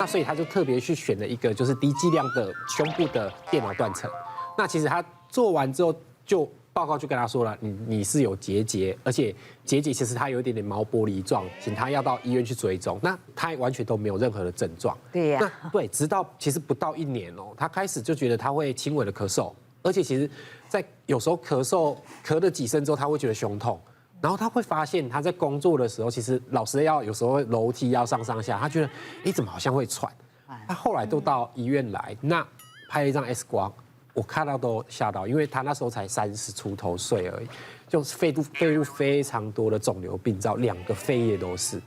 那所以他就特别去选了一个就是低剂量的胸部的电脑断层。那其实他做完之后，就报告就跟他说了，你是有结节，而且结节其实它有一点点毛玻璃状，请他要到医院去追踪。那他完全都没有任何的症状。对呀。那对，直到其实不到1年哦，他开始就觉得他会轻微的咳嗽，而且其实在有时候咳嗽咳了几声之后，他会觉得胸痛。然后他会发现他在工作的时候，其实老师有时候楼梯要上上下，他觉得怎么好像会喘。他后来都到医院来，那拍了一张 X 光，我看到都吓到，因为他那时候才30出头岁而已，就是肺部非常多的肿瘤病灶，2个肺叶都是。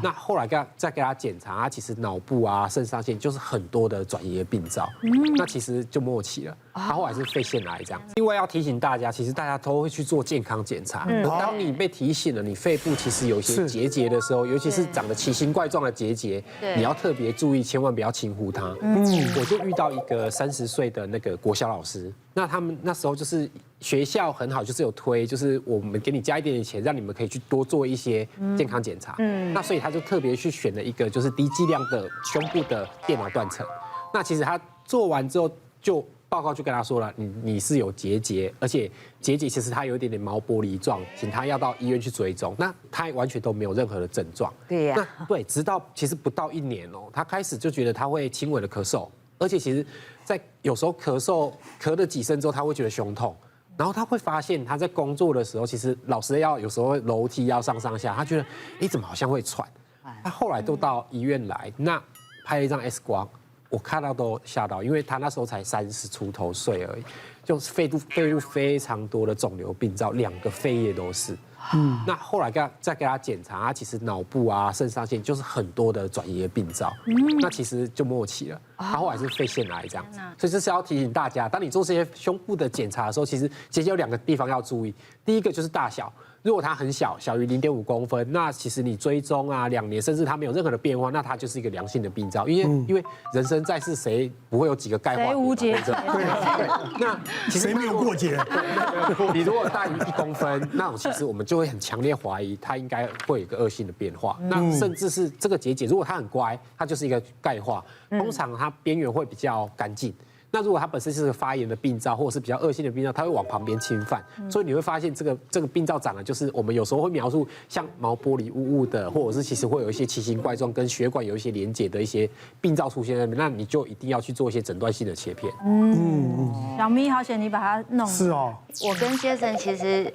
那后来再给他检查，他其实脑部啊、肾上腺就是很多的转移的病灶，那其实就末期了。他后来是肺腺癌这样。另外要提醒大家，其实大家都会去做健康检查。当你被提醒了，你肺部其实有一些结节的时候，尤其是长得奇形怪状的结节，你要特别注意，千万不要轻忽它。我就遇到一个30岁的那个国小老师，那他们那时候就是学校很好，就是有推，就是我们给你加一点点钱，让你们可以去多做一些健康检查。那所以他就特别去选了一个就是低剂量的胸部的电脑断层。那其实他做完之后，就报告就跟他说了，你是有结节，而且结节其实它有一点点毛玻璃状，请他要到医院去追踪。那他完全都没有任何的症状。对呀。那对，直到其实不到1年哦，他开始就觉得他会轻微的咳嗽，而且其实在有时候咳嗽咳了几声之后，他会觉得胸痛。然后他会发现他在工作的时候，其实老师有时候楼梯要上上下，他觉得怎么好像会喘。他后来都到医院来，那拍了一张 X 光，我看到都吓到，因为他那时候才30出头岁而已，就是肺部非常多的肿瘤病灶，2个肺叶都是。那后来再给他检查，他其实脑部啊、肾上腺就是很多的转移的病灶，那其实就末期了。他后来是肺腺癌这样子，所以这是要提醒大家，当你做这些胸部的检查的时候，其实有2个地方要注意。第一个就是大小，如果它很小，小于0.5公分，那其实你追踪啊2年，甚至它没有任何的变化，那它就是一个良性的病灶。因为人生在世，谁不会有几个钙化？谁无节？对，那其实谁没有过节？你如果大于1公分，那种其实我们就会很强烈怀疑它应该会有一个恶性的变化。那甚至是这个结节，如果它很乖，它就是一个钙化，通常它边缘会比较干净。那如果它本身是个发炎的病灶，或者是比较恶性的病灶，它会往旁边侵犯，所以你会发现这个病灶长得就是我们有时候会描述像毛玻璃雾雾的，或者是其实会有一些奇形怪状，跟血管有一些连结的一些病灶出现在那边，那你就一定要去做一些诊断性的切片。小咪好险，你把它弄了。是哦，我跟先生其实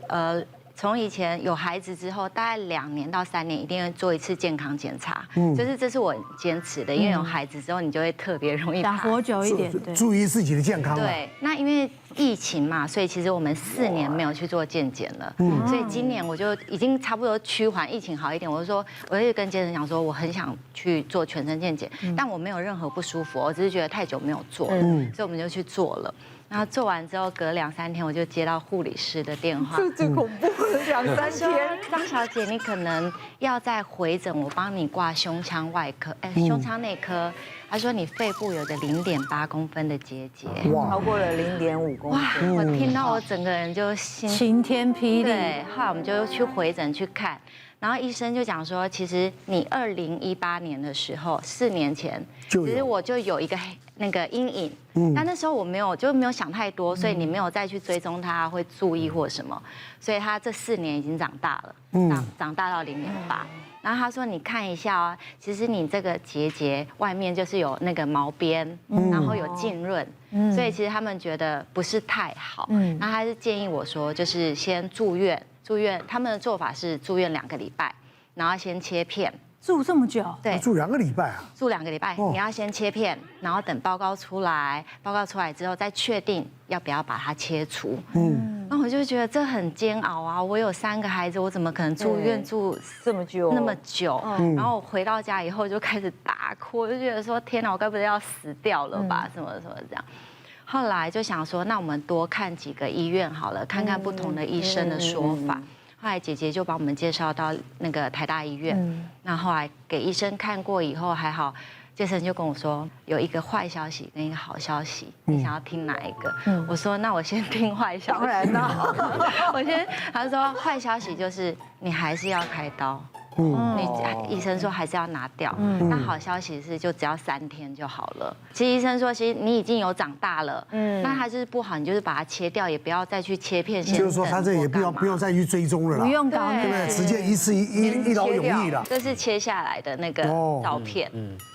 从以前有孩子之后，大概2年到3年一定会做一次健康检查，这是我很坚持的，因为有孩子之后你就会特别容易想活久一点，对。注意自己的健康。对，那因为疫情嘛，所以其实我们4年没有去做健检了，所以今年我就已经差不多趋缓，疫情好一点，我就跟先生讲说，我很想去做全身健检，但我没有任何不舒服，我只是觉得太久没有做，所以我们就去做了。然后做完之后，隔2、3天我就接到护理师的电话，这最恐怖了，2、3天。张小姐，你可能要再回诊，我帮你挂胸腔外科，胸腔内科。他说你肺部有个0.8公分的结节，超过了0.5公分。哇！我听到我整个人就晴天霹雳。对，后来我们就去回诊去看。然后医生就讲说，其实你2018年的时候，4年前，其实我就有一个那个阴影，但那时候我没有想太多，所以你没有再去追踪它，会注意或什么，所以他这4年已经长大了，长大到0.8。然后他说你看一下啊，其实你这个结节外面就是有那个毛边，然后有浸润，所以其实他们觉得不是太好，那他是建议我说，就是先住院，他们的做法是住院2个礼拜，然后先切片。住这么久？对，住2个礼拜啊！住2个礼拜，你要先切片，然后等报告出来之后再确定要不要把它切除。那我就觉得这很煎熬啊！我有3个孩子，我怎么可能住院住这么久？然后我回到家以后就开始大哭，我就觉得说天哪，我该不会要死掉了吧？什么这样。后来就想说，那我们多看几个医院好了，看看不同的医生的说法。后来姐姐就把我们介绍到那个台大医院，那后来给医生看过以后还好，杰森就跟我说有一个坏消息跟一个好消息，你想要听哪一个？我说那我先听坏消息。他说坏消息就是你还是要开刀，医生说还是要拿掉。那好消息是，就只要3天就好了。其实医生说，其实你已经有长大了，那它就是不好，你就是把它切掉，也不要再去切片。就是说他这也不用再去追踪了啦，不用搞对不对？直接一次一劳永逸了。这是切下来的那个照片，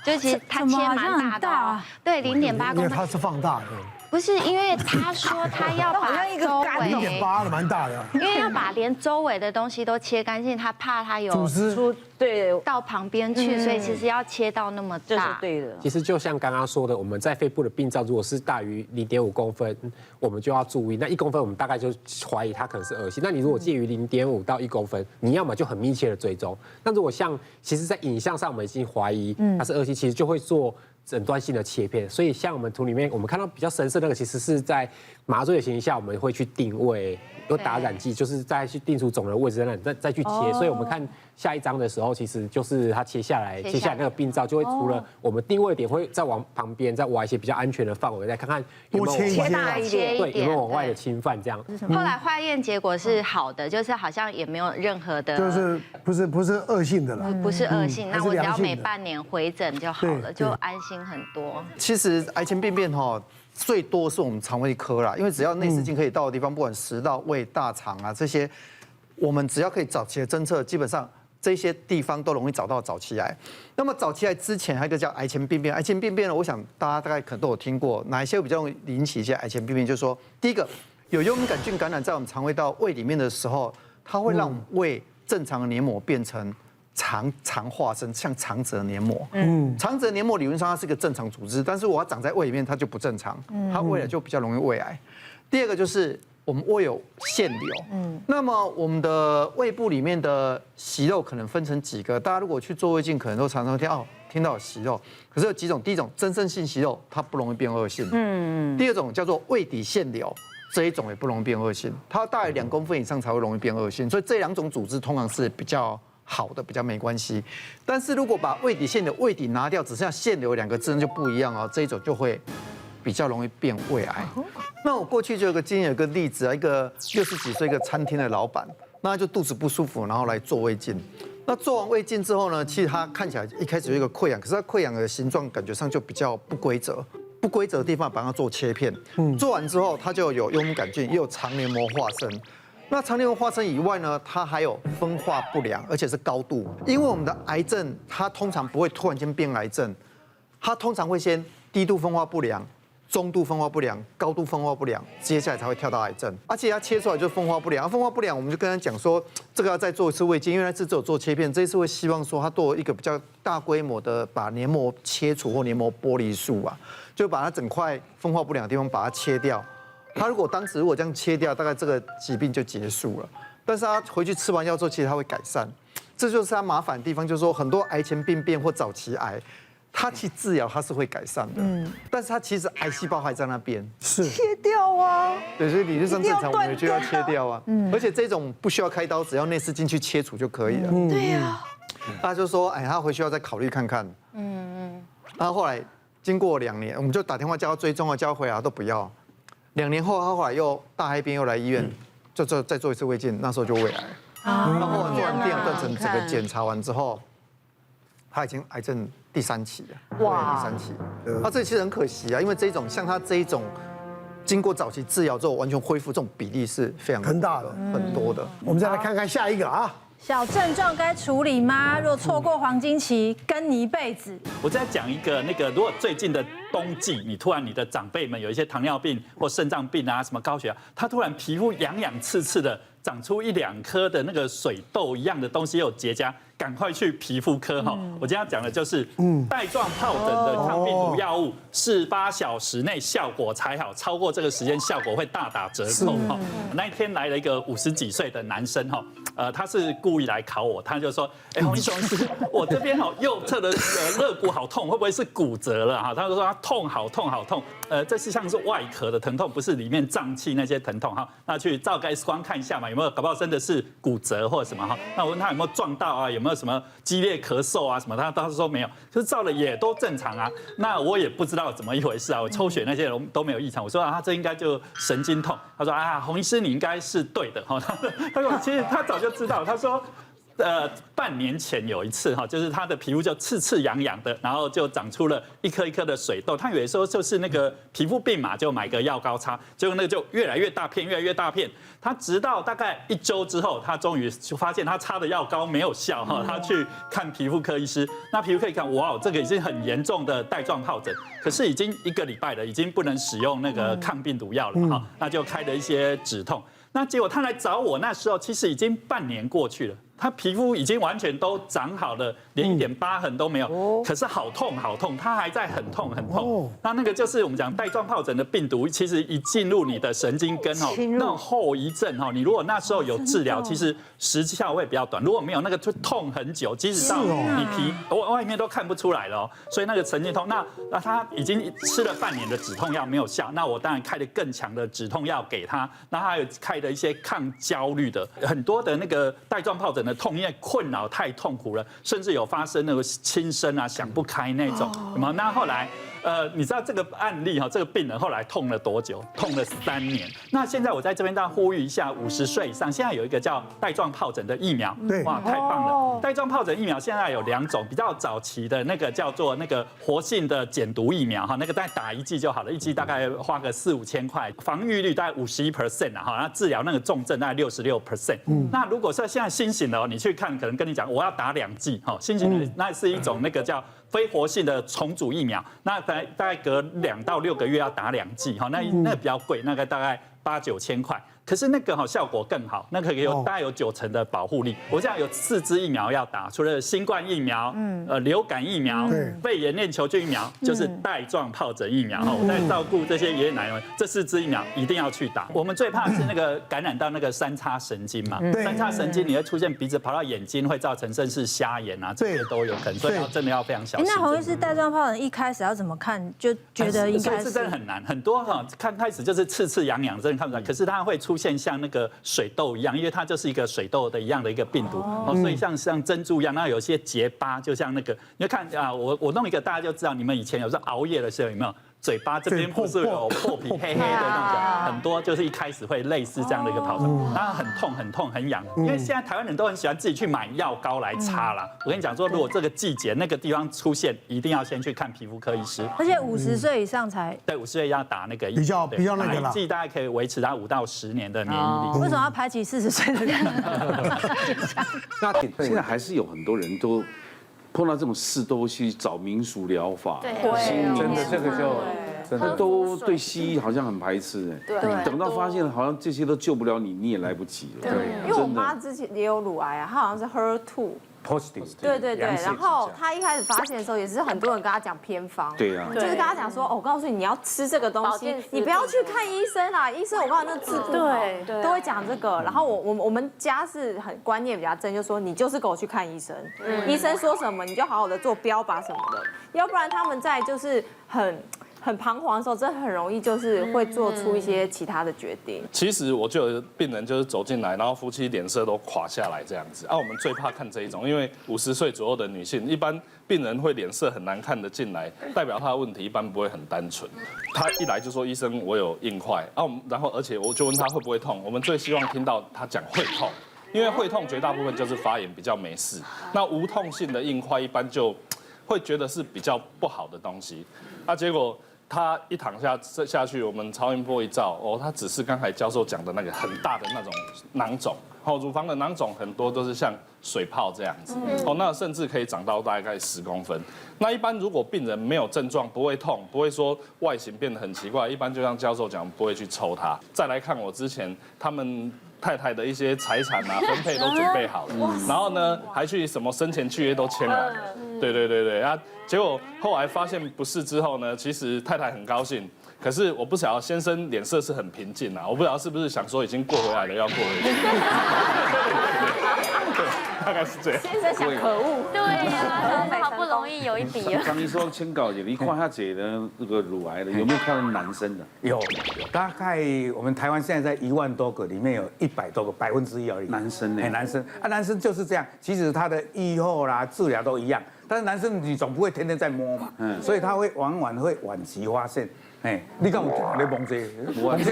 就其实它切蛮大的哦，对，0.8公分。因为它是放大的。不是，因为他说他要把周围0.8的蛮大的，因为要把连周围的东西都切干净，他怕他有组织对到旁边去，所以其实要切到那么这是大。对的。其实就像刚刚说的，我们在肺部的病灶如果是大于0.5公分，我们就要注意。那1公分我们大概就怀疑它可能是恶性。那你如果介于0.5到1公分，你要么就很密切的追踪。那如果像其实在影像上我们已经怀疑它是恶性，其实就会做诊断性的切片。所以像我们图里面我们看到比较深色那个，其实是在麻醉的情形下我们会去定位，有打染剂，就是再去定出肿瘤位置在那里，再去切。所以我们看下一张的时候，其实就是它切下来那个病灶就会除了我们定位点会再往旁边再挖一些比较安全的范围，再看看有没有切大一点，对，有没有往外的侵犯这样。后来化验结果是好的，就是好像也没有任何的，就是不是恶性的了，不是恶性。那我只要每半年回诊就好了，对就安心很多。其实癌前病变最多是我们肠胃科啦，因为只要内视镜可以到的地方，不管食道、胃、大肠啊这些，我们只要可以早期的侦测，基本上这些地方都容易找到早期癌。那么早期癌之前还有一个叫癌前病变，癌前病变呢，我想大家大概可能都有听过，哪一些比较容易引起一些癌前病变？就是说，第一个有幽门杆菌感染在我们肠胃道胃里面的时候，它会让我们胃正常的黏膜变成肠化生，像肠子的黏膜。肠子的黏膜理论上它是一个正常组织，但是我要长在胃里面，它就不正常，它胃了就比较容易胃癌。第二个就是我们胃有腺瘤，那么我们的胃部里面的息肉可能分成几个，大家如果去做胃镜，可能都常常听到有息肉，可是有几种，第一种增生性息肉，它不容易变恶性，第二种叫做胃底腺瘤。这一种也不容易变恶性，它大概2公分以上才会容易变恶性，所以这2种组织通常是比较好的，比较没关系。但是如果把胃底腺瘤胃底拿掉，只剩下腺瘤2个字，那就不一样哦。这一种就会比较容易变胃癌。那我过去就有个经验，有个例子啊，一个60几岁一个餐厅的老板，那他就肚子不舒服，然后来做胃镜。那做完胃镜之后呢，其实他看起来一开始有一个溃疡，可是他溃疡的形状感觉上就比较不规则。不规则的地方帮他做切片，做完之后他就有幽门杆菌，也有肠黏膜化生。那肠黏膜化生以外呢，它还有分化不良，而且是高度。因为我们的癌症，它通常不会突然间变癌症，它通常会先低度分化不良、中度分化不良、高度分化不良，接下来才会跳到癌症。而且它切出来就是分化不良，分化不良我们就跟他讲说，这个要再做一次胃镜，因为那次只有做切片，这一次会希望说他做一个比较大规模的把黏膜切除或黏膜剥离术啊。就把它整块分化不良的地方把它切掉，他当时如果这样切掉，大概这个疾病就结束了。但是他回去吃完药之后，其实他会改善，这就是他麻烦的地方，就是说很多癌前病变或早期癌，它去治疗它是会改善的，但是它其实癌细胞还在那边，是切掉啊。对，所以理论上正常我们就要切掉啊，而且这种不需要开刀，只要内视镜去切除就可以了。对呀，他就说，他回去要再考虑看看。然后后来。经过2年，我们就打电话叫他追踪啊，叫他回来都不要。2年后，他后来又大黑边又来医院，就再做一次胃镜，那时候就胃癌。然后做完第2断层整个检查完之后，他已经癌症第3期了。哇！第3期，这其实很可惜啊，因为像他这一种，经过早期治疗之后完全恢复，这种比例是非常很大的、很多的。我们再来看看下一个啊。小症状该处理吗？若错过黄金期，跟你一辈子。我再讲一个，如果最近的冬季，你突然你的长辈们有一些糖尿病或肾脏病啊，什么高血压，他突然皮肤痒痒刺刺的，长出1、2颗的那个水痘一样的东西有结痂，赶快去皮肤科哈。我今天要讲的就是带状疱疹的抗病毒药物，48小时内效果才好，超过这个时间效果会大打折扣哈。那一天来了一个50几岁的男生哈。他是故意来考我，他就说：“洪医师，我这边右侧的肋骨好痛，会不会是骨折了？”哈，他就说他痛，好痛，好痛。这是像是外壳的疼痛，不是里面脏器那些疼痛哈。那去照个 X 光看一下嘛，有没有搞不好真的是骨折或者什么哈？那我问他有没有撞到啊，有没有什么激烈咳嗽啊什么？他当时说没有，可是照了也都正常啊。那我也不知道怎么一回事啊，我抽血那些都没有异常。我说他这应该就神经痛。他说洪医师你应该是对的哈。他说其实他早就知道，他说半年前有一次哈，就是他的皮肤就刺痒痒的，然后就长出了一颗一颗的水痘。他以为说就是那个皮肤病嘛，就买个药膏擦，结果那个就越来越大片，越来越大片。他直到大概1周之后，他终于就发现他擦的药膏没有效哈，他去看皮肤科医师，那皮肤科一看，哇，这个已经很严重的带状疱疹，可是已经1个礼拜了，已经不能使用那个抗病毒药了哈，那就开了一些止痛。那结果他来找我那时候，其实已经半年过去了，他皮肤已经完全都长好了，连一点疤痕都没有。可是好痛好痛，他还在很痛很痛。那个就是我们讲带状疱疹的病毒，其实一进入你的神经根哦，那种后遗症哈，你如果那时候有治疗，其实时效会比较短。如果没有那个就痛很久，即使到你皮外面都看不出来了哦。所以那个神经痛，那他已经吃了半年的止痛药没有效，那我当然开了更强的止痛药给他。那他有开的一些抗焦虑的，很多的那个带状疱疹的痛，因为困扰太痛苦了，甚至有发生那个轻生啊、想不开那种，有没有？那后来。你知道这个案例哈，这个病人后来痛了多久？痛了3年。那现在我在这边要呼吁一下，50岁以上，现在有一个叫带状疱疹的疫苗，哇，太棒了！带状疱疹疫苗现在有2种，比较早期的那个叫做那个活性的减毒疫苗哈，那个再打1剂就好了，1剂大概花个4、5千块，防御率大概51%啊哈，那治疗那个重症大概66%。那如果说现在新型的哦，你去看，可能跟你讲我要打2剂哈，新型的那是一种那个叫非活性的重组疫苗，那大概隔2到6个月要打2剂，哈，那比较贵，那个大概8、9千块。可是那个哈效果更好，那个大概有90%的保护力。我这样有4支疫苗要打，除了新冠疫苗、流感疫苗、肺炎链球菌疫苗，就是带状疱疹疫苗哈。我在照顾这些爷爷奶奶们，这4支疫苗一定要去打。我们最怕是那个感染到那个3叉神经嘛，3叉神经你会出现鼻子跑到眼睛，会造成甚至瞎眼啊，这些都有可能，所以真的要非常小心。那洪医师，带状疱疹一开始要怎么看？就觉得应该是真的很难，很多哈，刚开始就是刺痒痒，真的看不出来，可是它会出现像那个水痘一样，因为它就是一个水痘的一样的一个病毒，所以像珍珠一样，那有些结疤，就像那个，你看啊，我弄一个大家就知道，你们以前有时候熬夜的时候有没有？嘴巴这边不是有破皮黑黑的那种，很多就是一开始会类似这样的一个疱疹，当然很痛很痛很痒，因为现在台湾人都很喜欢自己去买药膏来擦啦。我跟你讲说，如果这个季节那个地方出现，一定要先去看皮肤科医师。而且50岁以上才对，50岁要打那个比较那个啦，剂大概可以维持到5到10年的免疫力。为什么要排挤40岁的人？那现在还是有很多人都碰到这种事都去找民俗疗法，真的这个就真的都对西医好像很排斥哎，对，等到发现好像这些都救不了你，你也来不及了。对，因为我妈之前也有乳癌啊，她好像是 HER2。positive，对，然后他一开始发现的时候，也是很多人跟他讲偏方，对啊，就是跟他讲说，我告诉你，你要吃这个东西，你不要去看医生啦，医生我告诉你那治不好，都会讲这个。然后我们家是很观念比较正，就说你就是给我去看医生，医生说什么你就好好的做标靶什么的，要不然他们在就是很彷徨的时候，真的很容易就是会做出一些其他的决定。其实我就有病人就是走进来，然后夫妻脸色都垮下来这样子。我们最怕看这一种，因为50岁左右的女性，一般病人会脸色很难看的进来，代表她的问题一般不会很单纯。她一来就说医生我有硬块，然后而且我就问她会不会痛，我们最希望听到她讲会痛，因为会痛绝大部分就是发炎比较没事，那无痛性的硬块一般就会觉得是比较不好的东西，结果。他一躺下去，我们超音波一照，他只是刚才教授讲的那个很大的那种囊肿，乳房的囊肿很多都是像水泡这样子，那甚至可以长到大概10公分。那一般如果病人没有症状，不会痛，不会说外形变得很奇怪，一般就像教授讲，不会去抽它。再来看我之前他们太太的一些财产啊分配都准备好了，然后呢还去什么生前契约都签完了，对结果后来发现不是之后呢，其实太太很高兴，可是我不晓得先生脸色是很平静啊，我不晓得是不是想说已经过回来了要过回去，对，大概是这样。先生想可恶，对呀，好不容易有一笔了。张医生签稿你看下姐的那个乳癌的有没有看到男生的？有，大概我们台湾现在在1万多个里面有100多个1%而已。男生呢？男生男生就是这样，其实他的预后啦、治疗都一样，但是男生你总不会天天在摸嘛，所以他会往往会晚期发现。你看我你蒙这，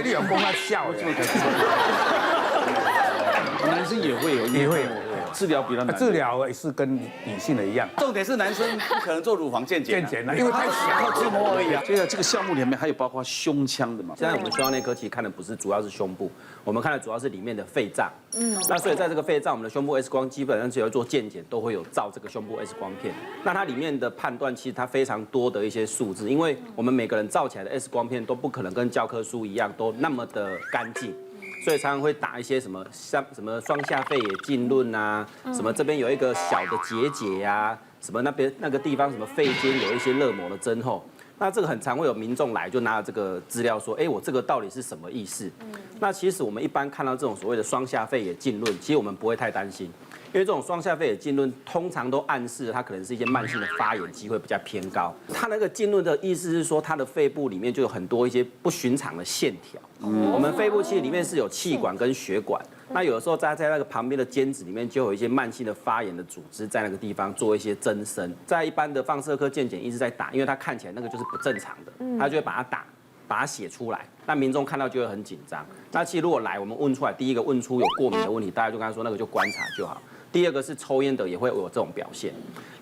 你有讲他笑的。男生也会有，也会有。治疗比较难。治疗也是跟女性的一样。重点是男生不可能做乳房健检，因为太小，靠筋膜而已啊。这个项目里面还有包括胸腔的嘛。现在我们胸腔内科其实看的不是主要是胸部，我们看的主要是里面的肺脏。那所以在这个肺脏，我们的胸部 X 光基本上只要做健检都会有照这个胸部 X 光片。那它里面的判断其实它非常多的一些数字，因为我们每个人照起来的 X 光片都不可能跟教科书一样都那么的干净。所以常常会打一些什么像什么双下肺野浸论啊，什么这边有一个小的结节啊，什么那边那个地方什么肺间有一些肋膜的增厚，那这个很常会有民众来就拿了这个资料说，哎，我这个到底是什么意思？那其实我们一般看到这种所谓的双下肺野浸论，其实我们不会太担心，因为这种双下肺野浸论通常都暗示它可能是一些慢性的发炎机会比较偏高。它那个浸论的意思是说，它的肺部里面就有很多一些不寻常的线条。我们肺部其实里面是有气管跟血管，那有的时候在那个旁边的间质里面就有一些慢性的发炎的组织在那个地方做一些增生，在一般的放射科健检一直在打，因为它看起来那个就是不正常的，他就会把它打。把它写出来，那民众看到就会很紧张。那其实如果来我们问出来，第一个问出有过敏的问题，大家就跟他说那个就观察就好。第二个是抽烟的也会有这种表现。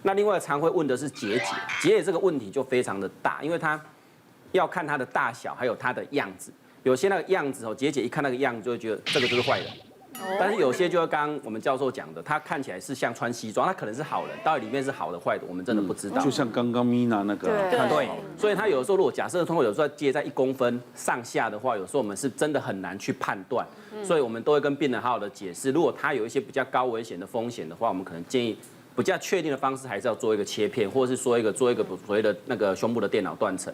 那另外常会问的是结节，结节这个问题就非常的大，因为它要看它的大小还有它的样子。有些那个样子哦，结节一看那个样子就会觉得这个就是坏人。但是有些就刚刚我们教授讲的，他看起来是像穿西装，他可能是好人，到底里面是好的坏的，我们真的不知道。就像刚刚 Mina 那个，对，所以他有时候如果假设通过有时候接在1公分上下的话，有时候我们是真的很难去判断，所以我们都会跟病人好好的解释，如果他有一些比较高危险的风险的话，我们可能建议比较确定的方式还是要做一个切片，或者是做一个所谓的那个胸部的电脑断层。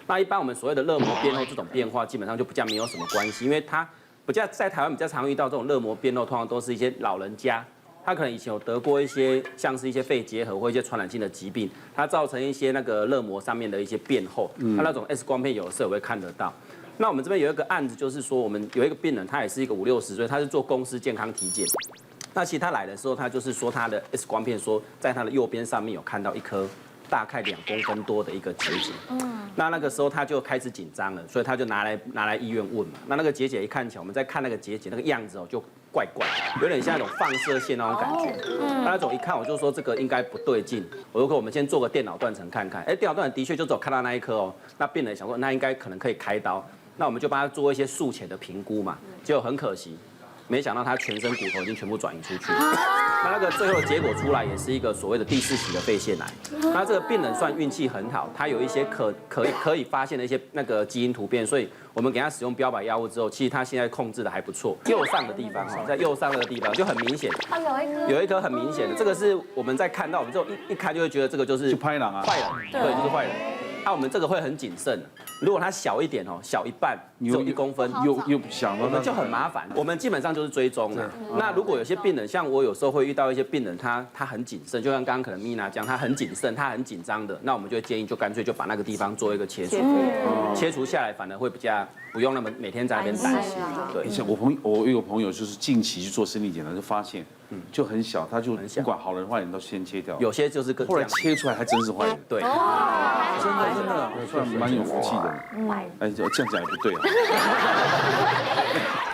那一般我们所谓的肋膜变厚这种变化，基本上就比较没有什么关系，因为它比较在台湾比较常遇到这种肋膜变厚，通常都是一些老人家，他可能以前有得过一些像是一些肺结核或一些传染性的疾病，它造成一些那个肋膜上面的一些变厚，那种 X 光片有的时候也会看得到。那我们这边有一个案子，就是说我们有一个病人，他也是一个50、60岁，他是做公司健康体检。那其实他来的时候，他就是说他的 X 光片说在他的右边上面有看到一颗大概2公分多的一个结节。那个时候他就开始紧张了，所以他就拿来医院问嘛。那个结节一看起来，我们在看那个结节那个样子哦，就怪怪，有点像那种放射线那种感觉。那种一看我就说这个应该不对劲，我就说我们先做个电脑断层看看。哎，电脑断层的确就只有看到那一颗哦。那病人想说那应该可能可以开刀，那我们就帮他做一些术前的评估嘛。结果很可惜，没想到他全身骨头已经全部转移出去。那个最后的结果出来也是一个所谓的第4期的肺腺癌。那这个病人算运气很好，他有一些可以发现的一些那个基因突变，所以我们给他使用标靶药物之后，其实他现在控制的还不错。右上的地方哈，在右上那个地方就很明显，有一颗很明显的，这个是我们在看到，我们就一看就会觉得这个就是拍狼啊，坏人，对，就是坏人。那我们这个会很谨慎，如果它小一点哦，小一半，只有1公分，又想我们就很麻烦。我们基本上就是追踪了。那如果有些病人，像我有时候会遇到一些病人，他很谨慎，就像刚刚可能 Mina 讲，他很谨慎，他很紧张的，那我们就会建议就干脆就把那个地方做一个切除，切除下来反而会比较不用那么每天在那边担心。对，像我有朋友就是近期去做身体检查，就发现就很小，他就不管好人坏人都先切掉，有些就是后来切出来还真是坏人。对，真的算蛮有福气的。哎，这样讲也不对啊。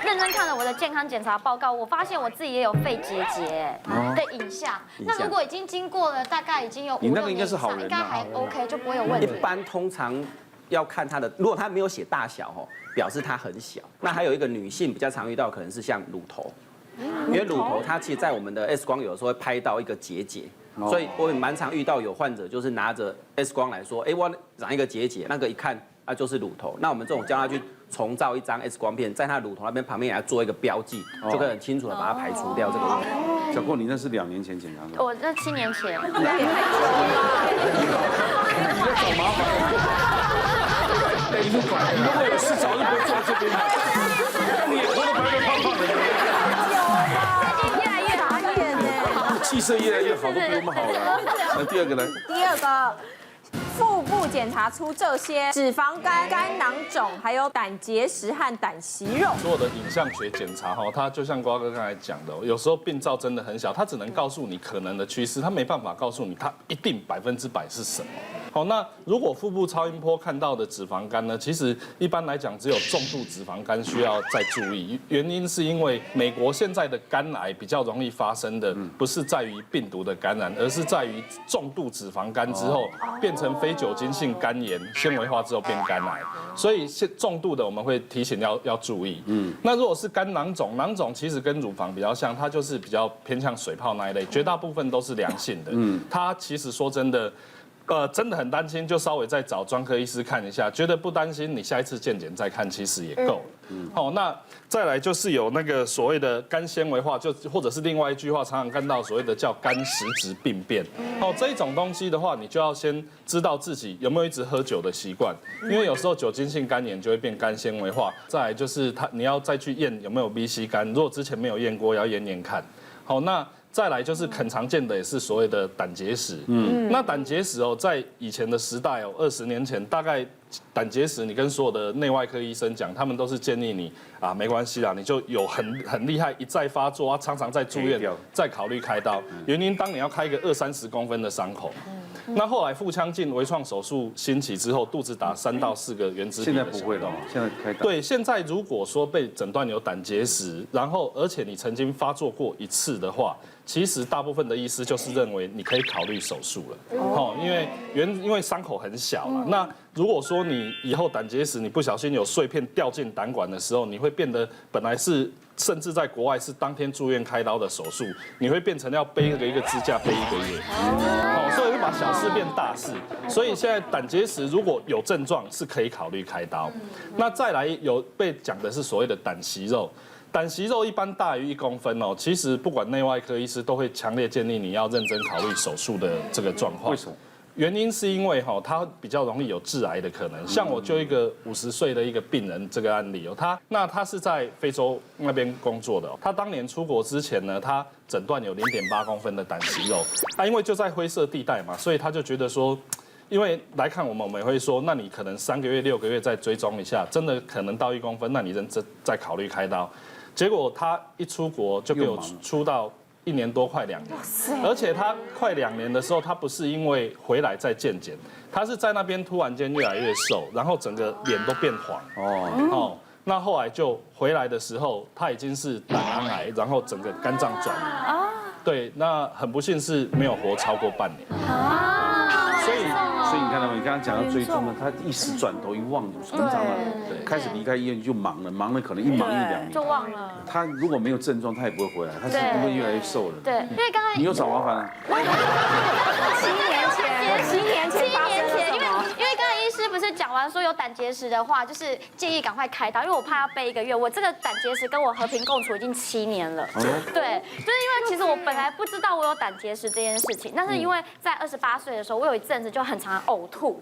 认真看了我的健康检查报告，我发现我自己也有肺结节的影像。那如果已经经过了大概已经有5、6年以上，应该还 OK， 就不会有问题。一般通常要看他的，如果他没有写大小哦，表示他很小。那还有一个女性比较常遇到可能是像乳头，因为乳头它其实在我们的 X 光有的时候会拍到一个结节。所以我也蛮常遇到有患者就是拿着 X 光来说，哎，我长一个结节，那个一看啊就是乳头。那我们这种叫他去重照一张 X 光片，在他乳头那边旁边给他做一个标记，就可以很清楚的把它排除掉这个问题。小郭，你那是2年前检查的？我那7年前。你在找麻烦。你如果有事早就不会坐这边了。你也头都白白胖胖的。气色越来越好，都比我们好了。那第二个呢？第二个，腹部检查出这些脂肪肝、肝囊肿，还有胆结石和胆息肉。所有的影像学检查哈，它就像瓜哥刚才讲的，有时候病灶真的很小，它只能告诉你可能的趋势，它没办法告诉你它一定100%是什么。好，那如果腹部超音波看到的脂肪肝呢，其实一般来讲只有重度脂肪肝需要再注意，原因是因为美国现在的肝癌比较容易发生的，不是在于病毒的感染，而是在于重度脂肪肝之后变成非酒精性肝炎，纤维化之后变肝癌，所以重度的我们会提醒要注意。那如果是肝囊肿，囊肿其实跟乳房比较像，它就是比较偏向水泡那一类，绝大部分都是良性的。它其实说真的。真的很担心，就稍微再找专科医师看一下。觉得不担心，你下一次健检再看，其实也够了。好，那再来就是有那个所谓的肝纤维化，就或者是另外一句话，常常看到所谓的叫肝实质病变。好，这一种东西的话，你就要先知道自己有没有一直喝酒的习惯，因为有时候酒精性肝炎就会变肝纤维化。再来就是你要再去验有没有 VC 肝，如果之前没有验过，要验看。好，那。再来就是很常见的，也是所谓的胆结石。那胆结石哦，在以前的时代哦，20年前大概胆结石，你跟所有的内外科医生讲，他们都是建议你啊，没关系啦，你就有很厉害，一再发作啊，常常在住院，再考虑开刀。原因当你要开一个20-30公分的伤口。那后来腹腔镜微创手术兴起之后，肚子打3到4个原子笔。现在不会了，现在开刀。对，现在如果说被诊断有胆结石，然后而且你曾经发作过1次的话，其实大部分的医师就是认为你可以考虑手术了。哦，因为伤口很小了。那如果说你以后胆结石，你不小心有碎片掉进胆管的时候，你会变得本来是。甚至在国外是当天住院开刀的手术，你会变成要背一个支架背1个月，所以会把小事变大事。所以现在胆结石如果有症状是可以考虑开刀。那再来有被讲的是所谓的胆息肉，胆息肉一般大于1公分哦，其实不管内外科医师都会强烈建议你要认真考虑手术的这个状况。为什么？原因是因为它比较容易有致癌的可能，像我就一个50岁的一个病人这个案例哦，他是在非洲那边工作的，他当年出国之前呢，他诊断有0.8公分的胆息肉，因为就在灰色地带嘛，所以他就觉得说，因为来看我们也会说，那你可能3个月、6个月再追踪一下，真的可能到1公分，那你认真再考虑开刀。结果他一出国就给我出到。1年多快2年，而且他快2年的时候，他不是因为回来再健检，他是在那边突然间越来越瘦，然后整个脸都变黄。那后来就回来的时候，他已经是胆囊癌，然后整个肝脏转移。对，那很不幸是没有活超过半年。所以你看到没？你刚刚讲到追踪了，他一时转头一忘，常常了，开始离开医院就忙了可能1忙1-2年就忘了。他如果没有症状，他也不会回来，他是因为越来越瘦了。对，因为刚刚你又找麻烦了。7年前，因为刚才医师不是讲完说有胆结石的话，就是建议赶快开刀，因为我怕要背1个月。我这个胆结石跟我和平共处已经7年了。对，就是因为其实我本来不知道我有胆结石这件事情，但是因为在28岁的时候，我有一阵子就很常呕吐。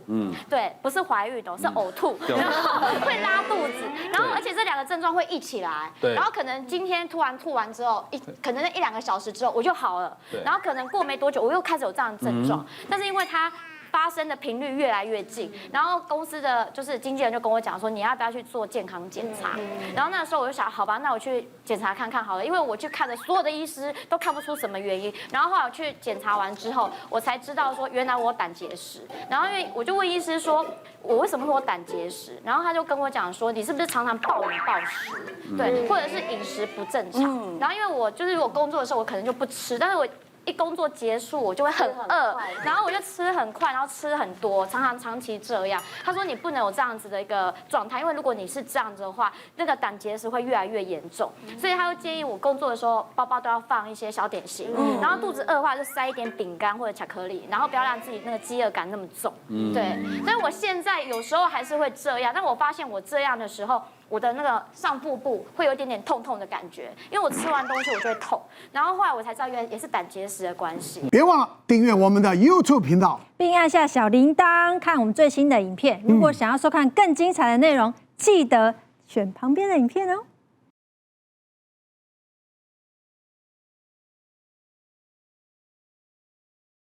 对，不是怀孕的，是呕吐，然后会拉肚子，然后而且这2个症状会一起来。然后可能今天突然吐完之后，可能1-2个小时之后我就好了，然后可能过没多久我又开始有这样的症状，但是因为它发生的频率越来越近，然后公司的就是经纪人就跟我讲说，你要不要去做健康检查？然后那时候我就想，好吧，那我去检查看看好了，因为我去看了所有的医师都看不出什么原因。然后后来我去检查完之后，我才知道说原来我有胆结石。然后因为我就问医师说，我为什么会有胆结石？然后他就跟我讲说，你是不是常常暴饮暴食？对，或者是饮食不正常？然后因为我就是我工作的时候我可能就不吃，但是我一工作结束，我就会很饿，然后我就吃很快，然后吃很多，长期这样。他说你不能有这样子的一个状态，因为如果你是这样子的话，那个胆结石会越来越严重。所以他就建议我工作的时候包包都要放一些小点心，然后肚子饿的话就塞一点饼干或者巧克力，然后不要让自己那个饥饿感那么重。对，但是我现在有时候还是会这样，但我发现我这样的时候，我的那个上腹部会有一点点痛痛的感觉，因为我吃完东西我就会痛，然后后来我才知道原来也是胆结石的关系。别忘了订阅我们的 YouTube 频道，并按下小铃铛看我们最新的影片。如果想要收看更精彩的内容，记得选旁边的影片哦。